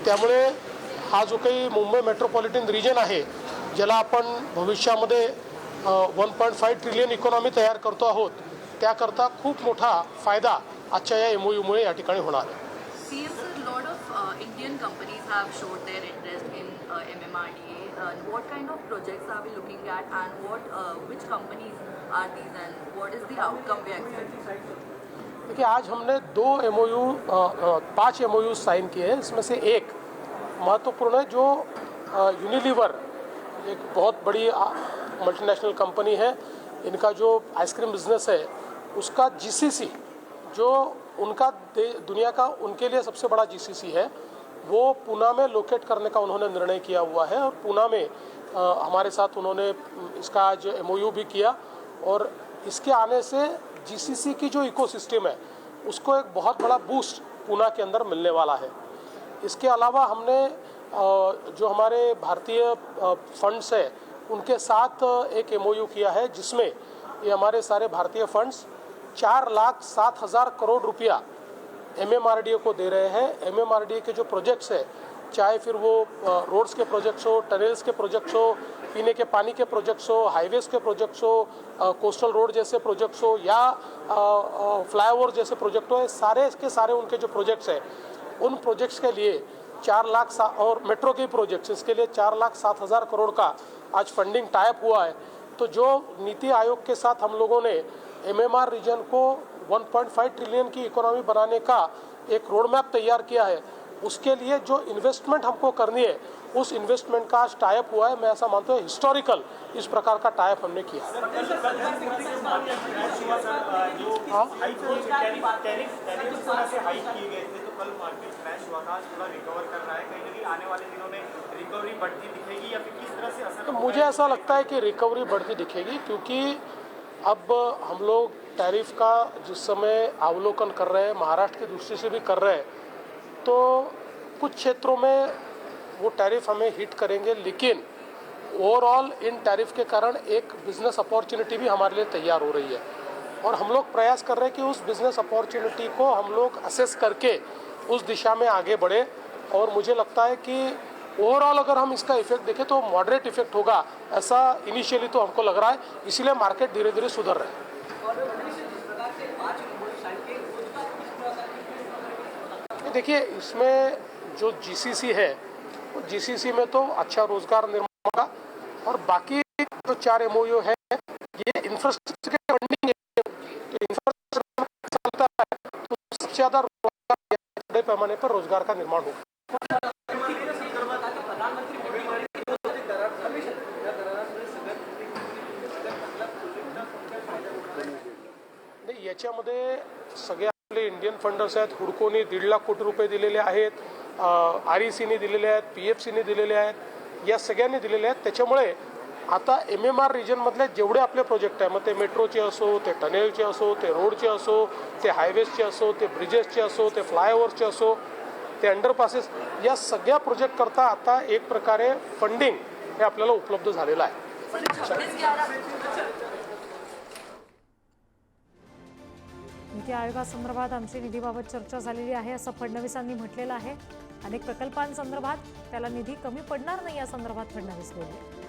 त्यामुळे हा जो काही मुंबई मेट्रोपॉलिटन रिजन आहे, ज्याला आपण भविष्यामध्ये 1.5 ट्रिलियन इकॉनॉमी तयार करतो आहोत, त्याकरता खूप मोठा फायदा आजच्या या MOU-मुळे या ठिकाणी होणार आहे. Lot of Indian companies have showed their interest in MMRDA. What kind of projects are we looking at, and which companies are these, and what is the outcome we expect? देखिए, आज हमने 5 MOU साइन किए हैं. इसमें से एक महत्वपूर्ण है जो यूनिलीवर, एक बहुत बड़ी मल्टीनेशनल कंपनी है. इनका जो आइसक्रीम बिजनेस है उसका GCC, जो उनका दुनिया का उनके लिए सबसे बड़ा GCC है, वो पूना में लोकेट करने का उन्होंने निर्णय किया हुआ है. और पूना में हमारे साथ उन्होंने इसका आज MOU भी किया. और इसके आने से GCC की जो इकोसिस्टम है उसको एक बहुत बड़ा बूस्ट पूना के अंदर मिलने वाला है. इसके अलावा हमने जो हमारे भारतीय फंड्स है उनके साथ एक MOU किया है, जिसमें ये हमारे सारे भारतीय फंड्स 4,07,000 करोड़ रुपया MMRDA को दे रहे हैं. MMRDA के जो प्रोजेक्ट्स है, चाहे फिर वो रोड्स के प्रोजेक्ट्स हो, टनल्स के प्रोजेक्ट्स हो, पीने के पानी के प्रोजेक्ट्स हो, हाईवेज के प्रोजेक्ट्स हो, कोस्टल रोड जैसे प्रोजेक्ट्स हो, या फ्लाईओवर जैसे प्रोजेक्ट हो, सारे के सारे उनके जो प्रोजेक्ट्स हैं, उन प्रोजेक्ट्स के लिए 4 लाख और मेट्रो के प्रोजेक्ट्स, इसके लिए 4,07,000 करोड़ का आज फंडिंग टाइप हुआ है. तो जो नीति आयोग के साथ हम लोगों ने MMR रीजन को 1.5 ट्रिलियन की इकोनॉमी बनाने का एक रोड मैप तैयार किया है, उसके लिए जो इन्वेस्टमेंट हमको करनी है, उस इन्वेस्टमेंट का आज टाइप हुआ है. मैं ऐसा मानता हूँ हिस्टोरिकल इस प्रकार का टाइप हमने किया. तो मुझे ऐसा लगता है कि रिकवरी बढ़ती दिखेगी, क्योंकि अब हम लोग टैरिफ का जिस समय अवलोकन कर रहे हैं, महाराष्ट्र की दृष्टि से भी कर रहे हैं, तो कुछ क्षेत्रों में वो टैरिफ हमें हिट करेंगे, लेकिन ओवरऑल इन टैरिफ के कारण एक बिजनेस अपॉर्चुनिटी भी हमारे लिए तैयार हो रही है. और हम लोग प्रयास कर रहे हैं कि उस बिजनेस अपॉर्चुनिटी को हम लोग असेस करके उस दिशा में आगे बढ़े. और मुझे लगता है कि ओवरऑल अगर हम इसका इफेक्ट देखें तो मॉडरेट इफेक्ट होगा, ऐसा इनिशियली तो हमको लग रहा है. इसीलिए मार्केट धीरे धीरे सुधर रहा है. देखिए, इसमें जो GCC है, वो GCC में तो अच्छा रोजगार निर्माण होगा. और बाकी जो 4 MOU है, ये इंफ्रास्ट्रक्चर के फंडिंग है. तो इंफ्रास्ट्रक्चर चलता है तो सबसे ज़्यादा रोजगार, बड़े पैमाने पर रोजगार का निर्माण होगा. नाही, याच्यामध्ये सगळे आपले इंडियन फंडर्स आहेत. हुडकोनी 1.5 लाख कोटी रुपये दिलेले आहेत, RECने दिलेले आहेत, PFCने दिलेले आहेत, या सगळ्यांनी दिलेले आहेत. त्याच्यामुळे आता MMR रिजनमधले जेवढे आपले प्रोजेक्ट आहे, मग ते मेट्रोचे असो, ते टनेलचे असो, ते रोडचे असो, ते हायवेजचे असो, ते ब्रिजेसचे असो, ते फ्लायओव्हरचे असो, ते अंडरपासेस, या सगळ्या प्रोजेक्ट करता आता एक प्रकारे फंडिंग हे आपल्याला उपलब्ध झालेलं आहे. नीती आयोगासंदर्भात आमची निधीबाबत चर्चा झालेली आहे असं फडणवीसांनी म्हटलेलं आहे. अनेक प्रकल्पांसंदर्भात त्याला निधी कमी पडणार नाही या संदर्भात फडणवीस बोलले.